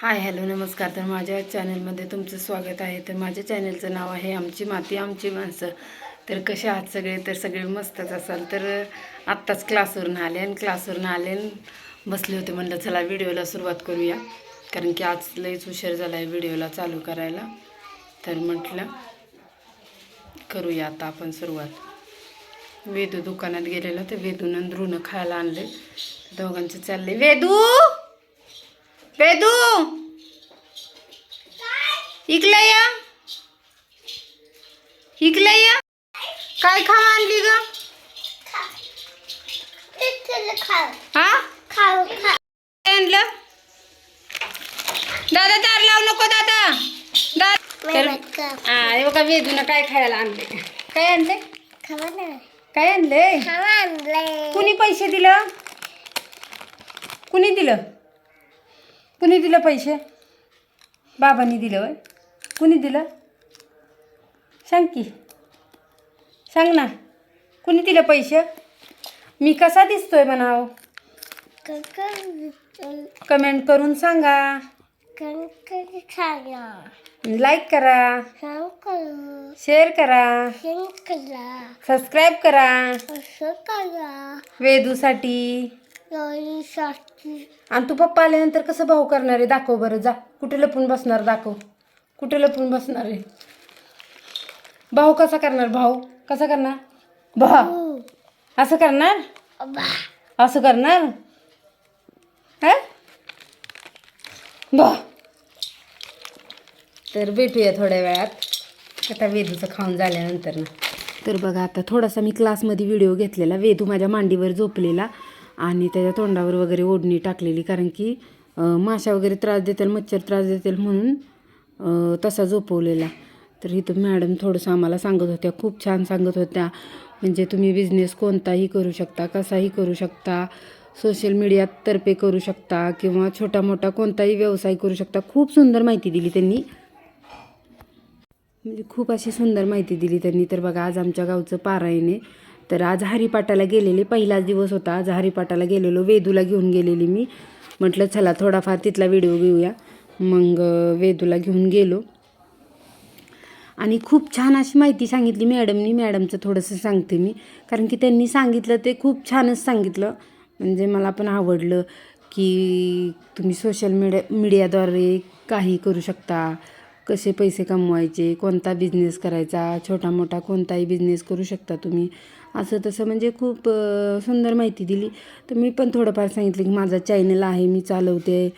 Hi hello नमस्कार. तर माझ्या चॅनलमध्ये तुमचं स्वागत आहे. तर माझ्या चॅनलचं नाव आहे आमची माती आमची माणसं. तर कसे आहात सगळे? तर सगळे मस्तच असाल. तर आत्ताच क्लासवरून आले बसले होते. म्हणलं चला व्हिडिओला सुरुवात करूया, कारण की आज लईच उशीर झाला आहे व्हिडिओला चालू करायला. तर म्हटलं करूया आता आपण सुरुवात. वेदू दुकानात गेलेला, तर वेदूनं ध्रुवनं खायला आणले. दोघांचे चालले. वेदू वेदू इकलं या काय खावा आणली ग? हा काय आणलं? दादा दार लावू नको दादा. तर हे बघा वेदूनं काय खायला आणले. काय आणले? काय आणले? कुणी पैसे दिलं? कुणी दिलं पैसे? बाबांनी दिलं होय? कुणी दिलं? सांग ना, कुणी दिलं पैसे? मी कसा दिसतोय म्हणाव? कमेंट करून सांगा. लाईक करा, शेअर करा, सबस्क्राईब करा वेदूसाठी. आणि तू पप्पा आल्यानंतर कसं भाऊ करणार आहे दाखव बरं. जा, कुठे लपून बसणार दाखव. कुठे लपून बसणार आहे भाऊ? कसा करणार भाऊ? कसा करणार भाऊ? असं करणार? असं करणार हा बा? तर भेटूया थोड्या वेळात आता वेदूचं खाऊन झाल्यानंतर ना. तर बघा आता थोडासा मी क्लासमध्ये व्हिडिओ घेतलेला. वेदू माझ्या मांडीवर झोपलेला आणि त्याच्या तोंडावर वगैरे ओढणी टाकलेली, कारण की माशा वगैरे त्रास देतील, मच्छर त्रास देतील म्हणून तसा झोपवलेला. तर इथं मॅडम थोडंसं आम्हाला सांगत होत्या, खूप छान सांगत होत्या. म्हणजे तुम्ही बिझनेस कोणताही करू शकता, कसाही करू शकता, सोशल मीडियातर्फे करू शकता किंवा छोटा मोठा कोणताही व्यवसाय करू शकता. खूप सुंदर माहिती दिली त्यांनी, म्हणजे खूप अशी सुंदर माहिती दिली त्यांनी. तर बघा आज आमच्या गावचं पारायण आहे. तर आज हरिपाठाला गेलेले, पहिलाच दिवस होता. आज हरिपाठाला गेलेलो, वेदूला घेऊन गेलेली मी. म्हटलं चला थोडाफार तिथला व्हिडिओ घेऊया. मग वेदूला घेऊन गेलो आणि खूप छान अशी माहिती सांगितली मॅडमनी. मॅडमचं थोडंसं सांगते मी, कारण की त्यांनी सांगितलं ते खूप छानच सांगितलं. म्हणजे मला पण आवडलं की तुम्ही सोशल मीडियाद्वारे काही करू शकता, कसे पैसे कमवायचे, कोणता बिझनेस करायचा, छोटा मोठा कोणताही बिझनेस करू शकता तुम्ही, असं तसं म्हणजे खूप सुंदर माहिती दिली. तर मी पण थोडंफार सांगितलं की माझा चॅनल आहे, मी चालवते,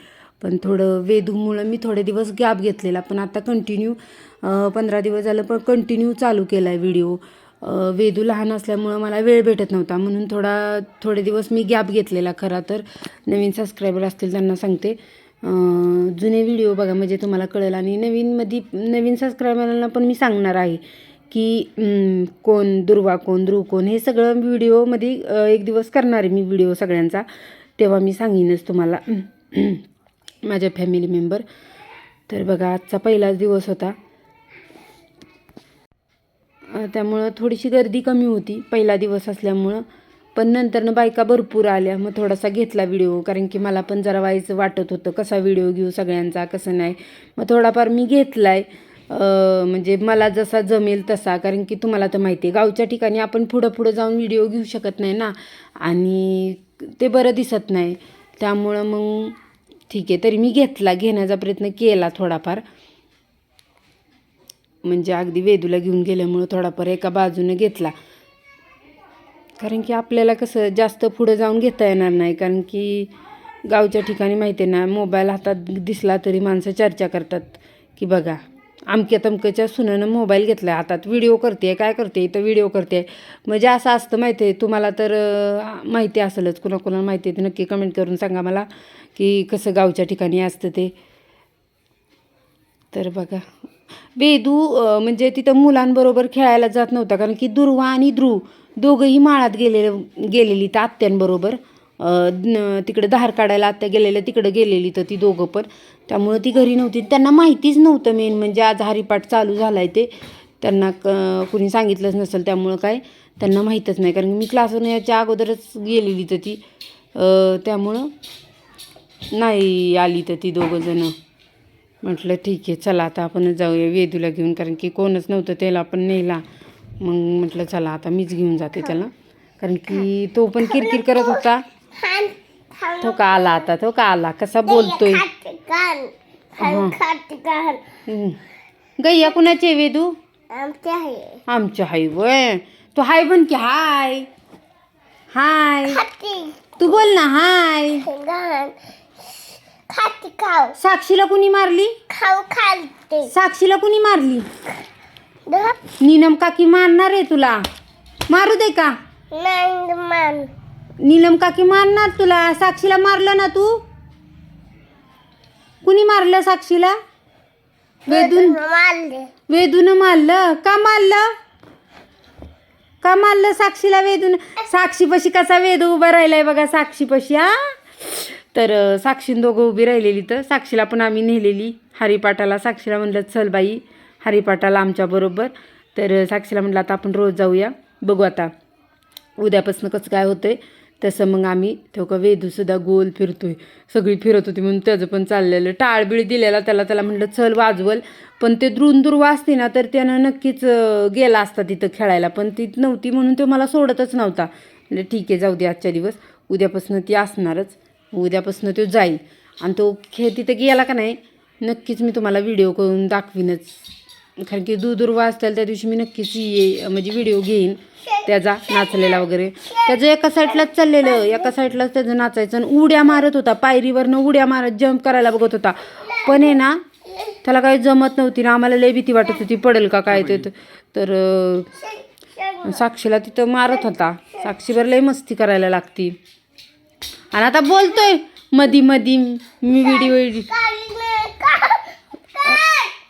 पण थोडं वेदूमुळं मी थोडे दिवस गॅप घेतलेला, पण आता कंटिन्यू 15 दिवस झालं पण कंटिन्यू चालू केला आहे व्हिडिओ. वेदू लहान असल्यामुळं मला वेळ भेटत नव्हता, म्हणून थोडे दिवस मी गॅप घेतलेला. खरा तर नवीन सबस्क्रायबर असतील त्यांना सांगते, जुने व्हिडिओ बघा म्हणजे तुम्हाला कळेल. आणि नवीन सबस्क्रायबरांना पण मी सांगणार आहे की कोण दुर्वा कोण ध्रुव कोण हे सगळं व्हिडिओमध्ये एक दिवस करणार आहे मी व्हिडिओ सगळ्यांचा, तेव्हा मी सांगीनच तुम्हाला माझ्या फॅमिली मेंबर. तर बघा आजचा पहिलाच दिवस होता, त्यामुळं थोडीशी गर्दी कमी होती पहिला दिवस असल्यामुळं. पण नंतरनं बायका भरपूर आल्या, मग थोडासा घेतला व्हिडिओ, कारण की मला पण जरा व्हायचं वाटत होतं कसा व्हिडिओ घेऊ सगळ्यांचा कसं नाही. मग थोडाफार मी घेतला आहे, म्हणजे मला जसा जमेल तसा, कारण की तुम्हाला तर माहिती आहे गावच्या ठिकाणी आपण पुढं जाऊन व्हिडिओ घेऊ शकत नाही ना, आणि ते बरं दिसत नाही. त्यामुळं मग ठीक आहे, तरी मी घेण्याचा प्रयत्न केला थोडाफार. म्हणजे अगदी वेदूला घेऊन गेल्यामुळं थोडाफार एका बाजूने घेतला, कारण की आपल्याला कसं जास्त पुढं जाऊन घेता येणार नाही, कारण की गावच्या ठिकाणी माहिती आहे ना, मोबाईल हातात दिसला तरी माणसं चर्चा करतात की बघा अमक्या तमक्याच्या सुनेनं मोबाईल घेतला हातात, व्हिडिओ करते, काय करते तर व्हिडिओ करते. म्हणजे असं असतं माहिती आहे तुम्हाला, तर माहिती असेलच, कुणाकुणाला माहिती आहे ते नक्की कमेंट करून सांगा मला की कसं गावच्या ठिकाणी असतं ते. तर बघा वेदू म्हणजे तिथं मुलांबरोबर खेळायला जात नव्हता, कारण की दुर्वा आणि ध्रुव दोघंही माळात गेलेली तर आत्यांबरोबर. तिकडे धार काढायला आत्या गेलेल्या, तिकडे गेलेली तर ती दोघं पण, त्यामुळं ती घरी नव्हती. त्यांना माहितीच नव्हतं मेन म्हणजे आज हरिपाठ चालू झाला आहे ते, त्यांना कुणी सांगितलंच नसेल, त्यामुळं काय त्यांना माहीतच नाही, कारण मी क्लासवर याच्या अगोदरच गेलेली तर ती, त्यामुळं नाही आली तर ती दोघंजणं. म्हटलं ठीक आहे चला आता आपणच जाऊया वेदूला घेऊन, कारण की कोणच नव्हतं त्याला आपण नेला. मग म्हटलं चला आता मीच घेऊन जाते त्याला, कारण की तो पण किरकिर करत होता. तो का आला आता, तो का आला, कसा बोलतोय. गैया कुणाचे वेदू? आमच्या हाय वय. तो हाय बन की हाय. हाय तू बोल ना हाय. साक्षीला कुणी मारली? साक्षीला कुणी मारली? नीलम काकी मारणार आहे तुला. मारू दे का? नीलम काकी मारणार तुला. साक्षीला मारलं ना तू? कुणी मारलं साक्षीला? वेदून मारलं. का मारलं? का मारलं साक्षीला वेदून? साक्षीपाशी कसा वेदू उभा राहिलाय बघा, साक्षीपाशी. हा तर साक्षीन दोघं उभी राहिलेली. तर साक्षीला पण आम्ही नेलेली हरिपाठाला. साक्षीला म्हणलं चल बाई हरिपाठाला आमच्याबरोबर. तर साक्षीला म्हटलं आता आपण रोज जाऊया, बघू आता उद्यापासून कसं काय होतंय तसं. मग आम्ही तेव्हा वेदूसुद्धा गोल फिरतोय, सगळी फिरत होती म्हणून त्याचं पण चाललेलं. टाळबिळ दिलेला त्याला म्हटलं चल वाजवल, पण ते द्रुंदूर वाजते ना तर त्यानं नक्कीच गेला असता तिथं खेळायला, पण ती नव्हती म्हणून तो मला सोडतच नव्हता. म्हणजे ठीक आहे जाऊ दे आजच्या दिवस, उद्यापासून ती असणारच, उद्यापासून तो जाईल. आणि तो तिथं गेला का नाही नक्कीच मी तुम्हाला व्हिडिओ करून दाखवीनच, कारण की दूर वाजताल त्या दिवशी मी नक्कीच म्हणजे व्हिडिओ घेईन त्याचा नाचलेला वगैरे. त्याचं एका साईडलाच चाललेलं, एका साईडलाच त्याचं नाचायचं. आणि उड्या मारत होता, पायरीवरनं उड्या मारत जंप करायला बघत होता, पण आहे ना त्याला काही जमत नव्हती ना. आम्हाला लय भीती वाटत होती पडेल का काय ते. तर साक्षीला तिथं मारत होता. साक्षीवर लय मस्ती करायला लागती. आणि आता बोलतोय मधी मी व्हिडिओ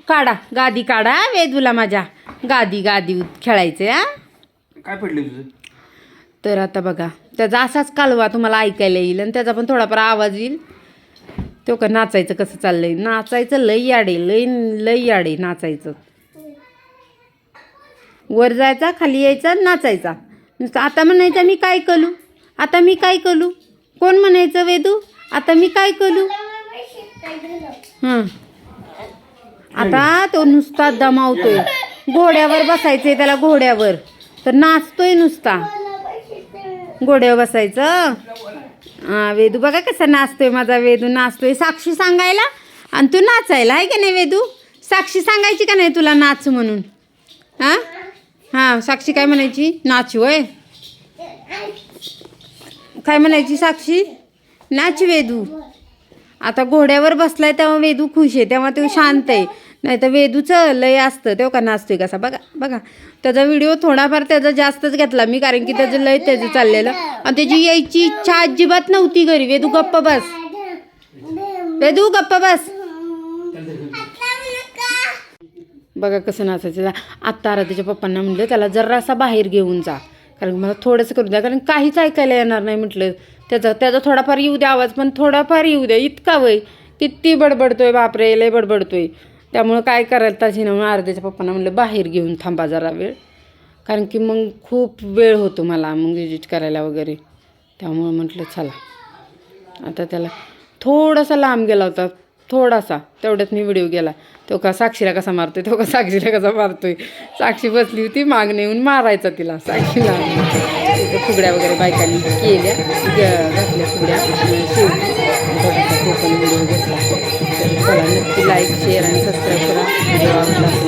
काढा, गादी काढा वेदूला, माझ्या गादी खेळायचं. हा काय पडले तुझं? तर आता बघा त्याचा असाच कालवा तुम्हाला ऐकायला येईल आणि त्याचा पण थोडाफार आवाज येईल. तो का नाचायचं कसं चाललंय, नाचायचं लई याडे नाचायचं. वर जायचा, खाली यायचा, नाचायचा नुसतं. आता म्हणायचं मी काय करू, आता मी काय करू. कोण म्हणायचं वेदू, आता मी काय करू. हां आता तो नुसता दमावतोय. घोड्यावर बसायचंय त्याला, घोड्यावर तर नाचतोय नुसता. घोड्यावर बसायचं. हां वेदू बघा कसा नाचतोय, माझा वेदू नाचतोय. साक्षी सांगायला आणि तू नाचायला, आहे का नाही वेदू? साक्षी सांगायची का नाही तुला नाच म्हणून? हां हां साक्षी काय म्हणायची? नाच होय. काय म्हणायची साक्षी? नाच वेदू. आता घोड्यावर बसलाय तेव्हा वेदू खुश आहे, तेव्हा तो शांत आहे. नाही तर वेदूचं लय असतं तेव्हा का नाचतोय कसा. बघा त्याचा व्हिडिओ थोडाफार त्याचा जास्तच घेतला मी, कारण की त्याचं लय त्याचं चाललेलं आणि त्याची यायची इच्छा अजिबात नव्हती घरी. वेदू गप्प बस, वेदू गप्प बस. बघा कसं नाचायचं. आत्ता त्याच्या पप्पांना म्हटलं त्याला जरासा बाहेर घेऊन जा, कारण मला थोडंसं करू द्या, कारण काहीच ऐकायला येणार नाही म्हटलं. त्याचा थोडाफार येऊ द्या आवाज, पण थोडाफार येऊ द्या. इतका वय किती बडबडतोय बापरे, लय बडबडतोय. त्यामुळं काय करायला ताजी ना, आरतीच्या पप्पांना म्हटलं बाहेर घेऊन थांबा जरा वेळ, कारण की मग खूप वेळ होतो मला मग एडिट करायला वगैरे. त्यामुळं म्हटलं चला आता त्याला थोडासा लांब गेला होता, थोडासा तेवढ्यात मी व्हिडिओ गेला. तो का साक्षीला कसा मारतोय, तो का साक्षीला कसा मारतोय. साक्षी बसली होती मागणे येऊन मारायचा तिला साक्षीला. फुगड्या वगैरे बायकांनी केल्या, घातल्या फुगड्या शेवटी. थोडासा तो पण व्हिडिओ घेतला. तर चला नक्की लाईक शेअर आणि सबस्क्राईब करा. व्हिडिओ आवडला